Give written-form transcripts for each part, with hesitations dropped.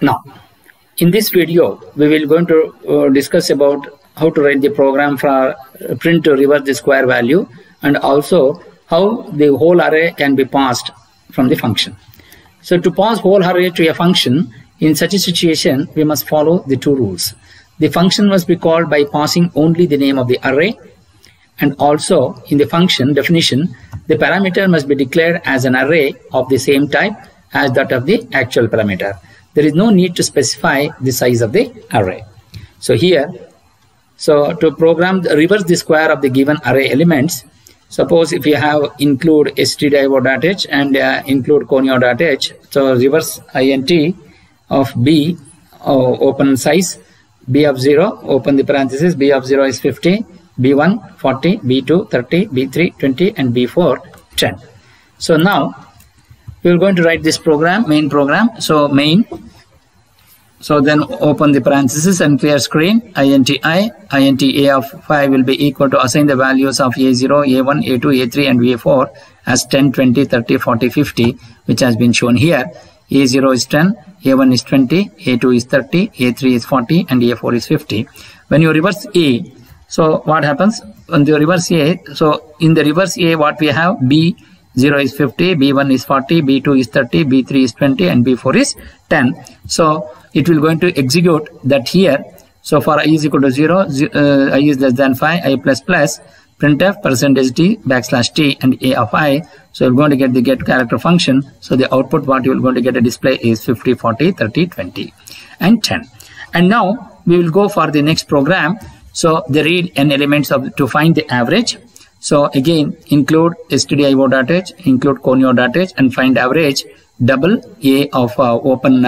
Now, in this video, we will going to discuss about how to write the program for print to reverse the square value, and also how the whole array can be passed from the function. So to pass whole array to a function, in such a situation, we must follow the two rules. The function must be called by passing only the name of the array, and also in the function definition, the parameter must be declared as an array of the same type as that of the actual parameter. There is no need to specify the size of the array. So here, so to program reverse the square of the given array elements, suppose if you have include stdio.h and include conio.h, so reverse int of b, open size, b of 0, open the parenthesis, b of 0 is 50, b1 40, b2 30, b3 20, and b4 10. So now we are going to write this program, main program. So main, so then open the parenthesis and clear screen. int a of 5 will be equal to assign the values of a0, a1, a2, a3 and a4 as 10, 20, 30, 40, 50, which has been shown here. a0 is 10, a1 is 20, a2 is 30, a3 is 40 and a4 is 50. When you reverse a, so what happens when you reverse a? So in the reverse a, what we have, b0 is 50, b1 is 40, b2 is 30, b3 is 20 and b4 is 10. So it will going to execute that here. So for I is equal to 0, I is less than 5, I plus plus, printf %t \t and a of I. So you're going to get the get character function. So the output what you're going to get a display is 50, 40, 30, 20 and 10. And now we will go for the next program. So they read n elements of to find the average. So again include stdio.h, include conio.h and find average, double a of open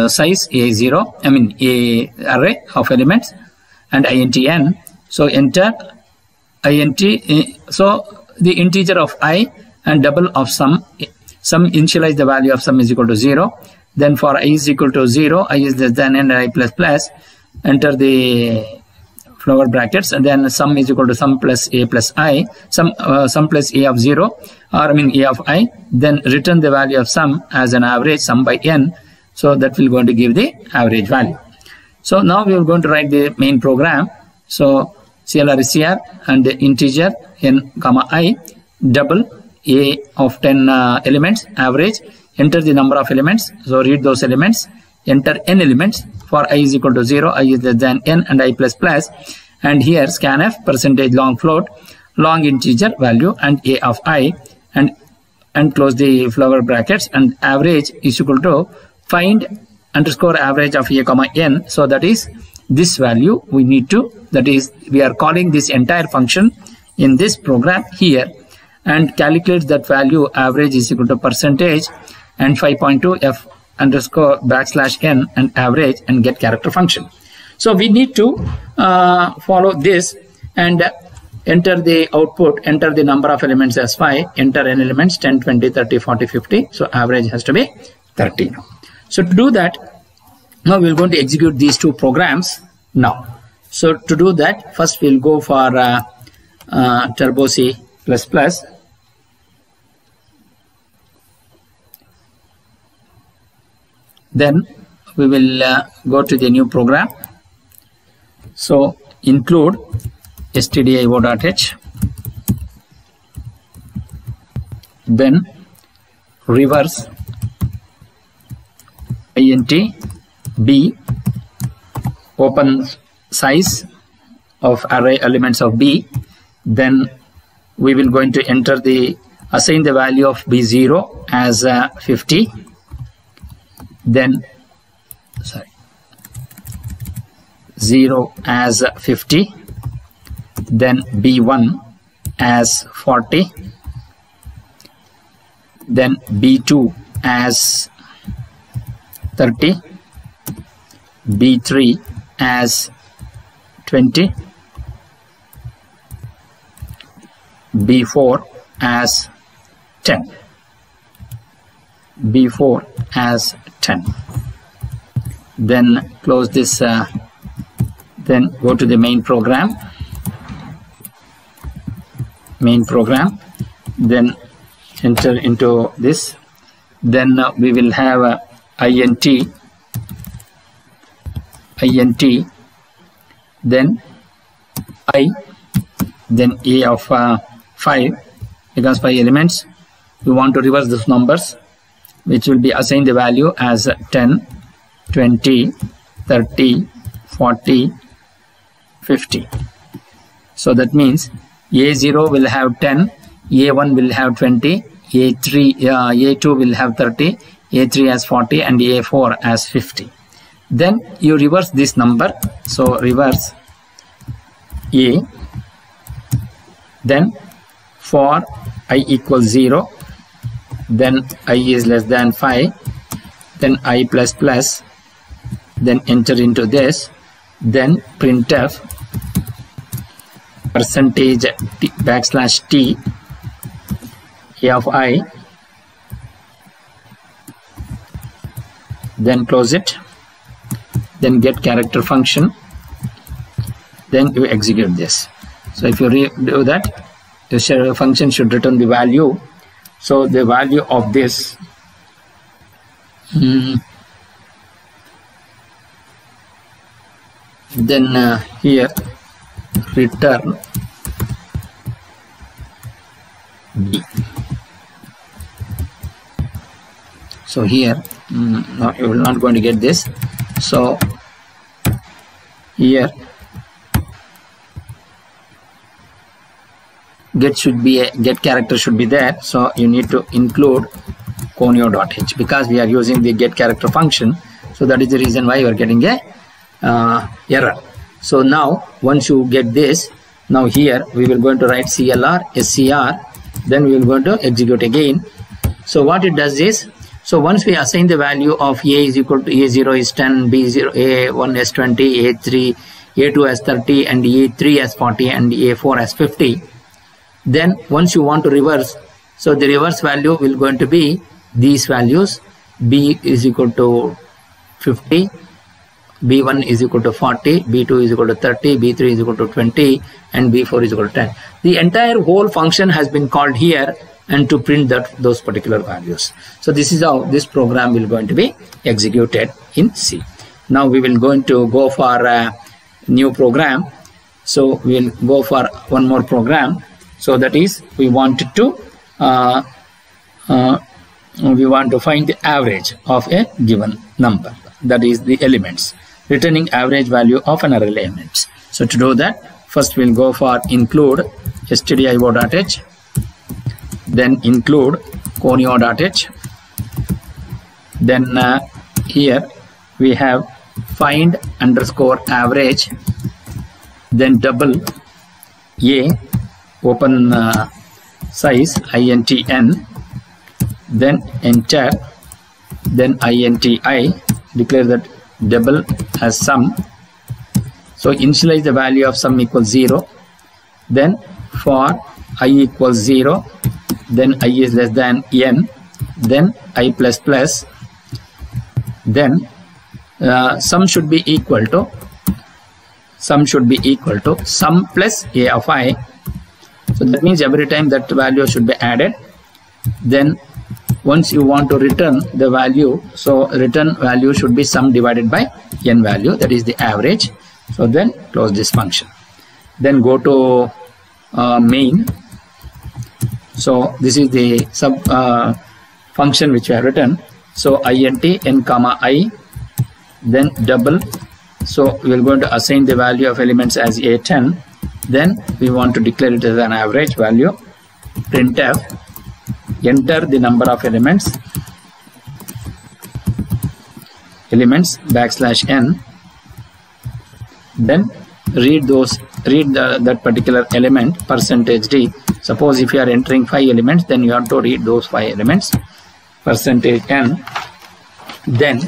size a0, I mean a array of elements, and intn. So enter int, so the integer of I and double of sum initialize the value of sum is equal to 0. Then for I is equal to 0, I is less than n and I plus plus, enter the flower brackets, and then sum is equal to sum plus a plus I, sum plus a of 0, or I mean a of I, then return the value of sum as an average, sum by n. So that will going to give the average value. So now we are going to write the main program. So CLR is CR and the integer n comma I, double a of 10 elements, average, enter the number of elements. So read those elements, enter n elements. For I is equal to 0, I is less than n and I plus plus, and here scanf %long float, long integer value and a of I, and close the flower brackets, and average is equal to find underscore average of a comma n. So that is this value we need to, that is we are calling this entire function in this program here, and calculate that value average is equal to percentage and 5.2 f underscore \n and average and get character function. So we need to follow this and enter the output, enter the number of elements as 5, enter n elements 10, 20, 30, 40, 50. So average has to be 30 now. So to do that, now we're going to execute these two programs now. So to do that, first we'll go for Turbo C++. Then we will go to the new program. So include stdio.h, then reverse int b, open size of array elements of b. Then we will going to enter the assign the value of b0 as 50. Then 0 as 50, then b1 as 40, then b2 as 30, b3 as 20, b4 as 10, b4 as 10. Then close this, then go to the main program, then enter into this. Then we will have int, then I, then a of 5, because 5 elements. We want to reverse these numbers, which will be assigned the value as 10, 20, 30, 40, 50. So that means A0 will have 10, A1 will have 20, A2 will have 30, A3 has 40, and A4 has 50. Then you reverse this number. So reverse A. Then for I equals 0, then I is less than 5, then I plus plus, then enter into this, then printf percentage t, backslash t, a of I, then close it, then get character function, then you execute this. So if you do that, the function should return the value. So the value of this then here return B. So here no, you will not going to get this. So here get character should be there. So you need to include conio.h, because we are using the get character function. So that is the reason why you are getting a error. So now once you get this, now here we will going to write CLR SCR, then we will going to execute again. So what it does is, so once we assign the value of A is equal to A0 is 10, B0, A1 is 20, A3, A2 as 30, and A3 as 40, and A4 as 50. Then once you want to reverse, so the reverse value will going to be these values. B is equal to 50, B1 is equal to 40, B2 is equal to 30, B3 is equal to 20, and B4 is equal to 10. The entire whole function has been called here and to print those particular values. So this is how this program will going to be executed in C. Now we will going to go for a new program. So we will go for one more program. So that is, we wanted to find the average of a given number, that is the elements, returning average value of an array elements. So to do that, first we'll go for include stdio.h, then include conio.h, then here we have find underscore average, then double a open size intn, then enter, then inti, declare that double as sum. So initialize the value of sum equals 0, then for I equals 0, then I is less than n, then I plus plus, then sum should be equal to sum plus a of I. So that means every time that value should be added. Then once you want to return the value, so return value should be sum divided by n value, that is the average. So then close this function, then go to main. So this is the sub function which we have written. So int n comma I, then double. So we are going to assign the value of elements as a10. Then we want to declare it as an average value. Printf, enter the number of elements backslash n. Then read that particular element percentage d. Suppose if you are entering 5 elements, then you have to read those 5 elements percentage n. Then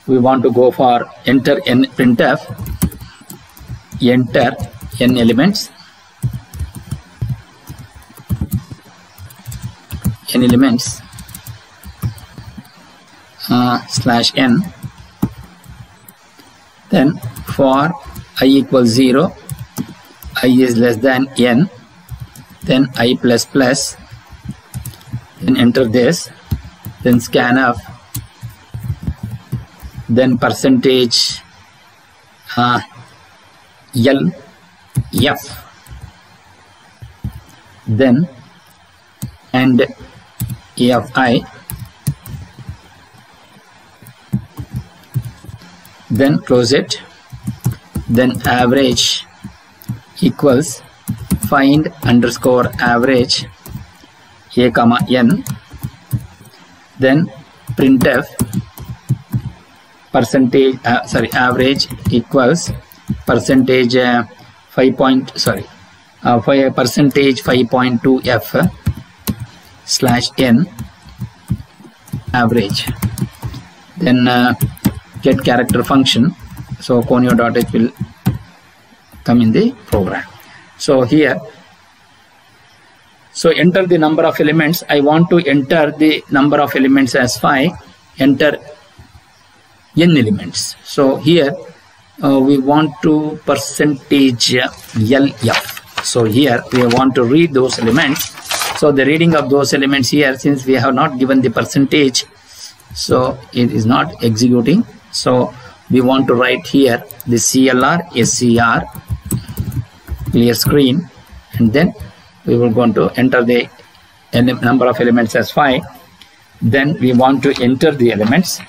we want to go for enter n. Printf, enter n elements slash n. Then for I equals 0, I is less than n, then I plus plus, then enter this, then scanf then percentage L F, then and AFI, then close it, then average equals find underscore average A comma N, then printf percentage average equals percentage 5.2 F slash N average, then get character function, so conio.h will come in the program. So here, so enter the number of elements. I want to enter the number of elements as 5, enter n elements. So here we want to percentage LF. So here we want to read those elements. So the reading of those elements here, since we have not given the percentage, so it is not executing. So we want to write here the CLR SCR, clear screen, and then we will going to enter the number of elements as 5. Then we want to enter the elements.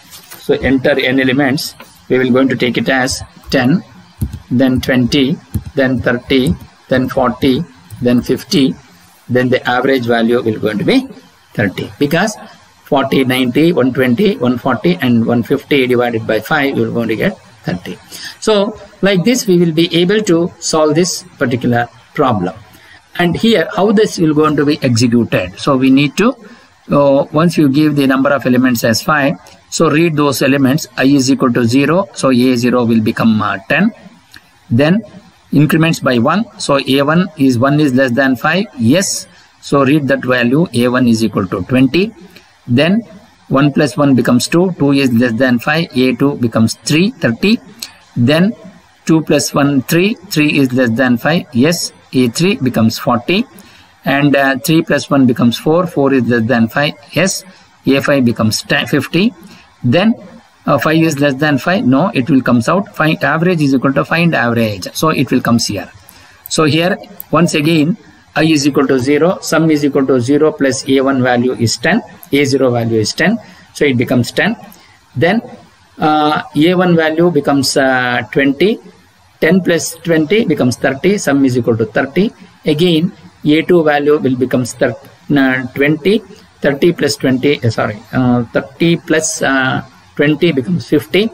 So enter n elements. We will going to take it as 10, then 20, then 30, then 40, then 50. Then the average value will going to be 30, because 40, 90, 120, 140 and 150 divided by 5, we are going to get 30. So like this we will be able to solve this particular problem. And here how this will going to be executed. So we need to, once you give the number of elements as 5, so read those elements. I is equal to 0, so A0 will become 10. Then increments by 1, so A1 is 1 is less than 5, yes, so read that value, A1 is equal to 20. Then 1 plus 1 becomes 2, 2 is less than 5, A2 becomes 3, 30. Then 2 plus 1, 3, 3 is less than 5, yes, A3 becomes 40. And 3 plus 1 becomes 4, 4 is less than 5, yes, A5 becomes 50. Then 5 is less than 5, no, it will comes out, find average is equal to find average, so it will comes here. So here once again I is equal to 0, sum is equal to 0 plus A1 value is 10, A0 value is 10, so it becomes 10. Then A1 value becomes 20, 10 plus 20 becomes 30, sum is equal to 30. Again A2 value will becomes 20, 30 plus 20, 30 plus 20 becomes 50.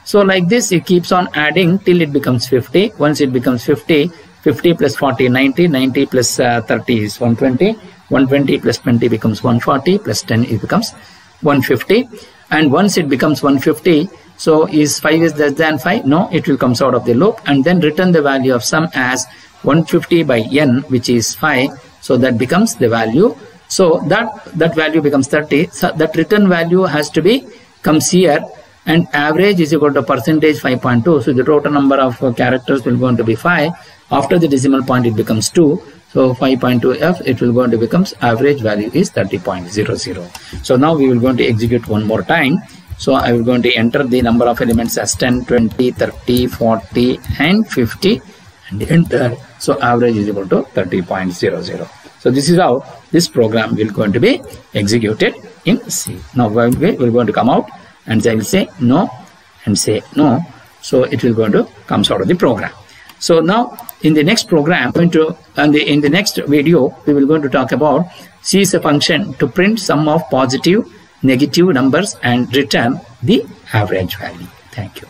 So like this it keeps on adding till it becomes 50. Once it becomes 50, 50 plus 40, 90, 90 plus 30 is 120, 120 plus 20 becomes 140, plus 10 it becomes 150. And once it becomes 150, so is 5 is less than 5, no, it will comes out of the loop, and then return the value of sum as 150 by n, which is 5, so that becomes the value. So that value becomes 30, so that return value has to be comes here, and average is equal to percentage 5.2, so the total number of characters will going to be 5. After the decimal point it becomes 2, so 5.2f it will going to becomes average value is 30.00. So now we will going to execute one more time. So I will going to enter the number of elements as 10, 20, 30, 40 and 50 and enter. So average is equal to 30.00. So this is how this program will going to be executed in C. Now we will going to come out and I will say no and say no. So it will going to comes out of the program. So now in the next program, in the next video, we will going to talk about C is a function to print sum of positive, negative numbers and return the average value. Thank you.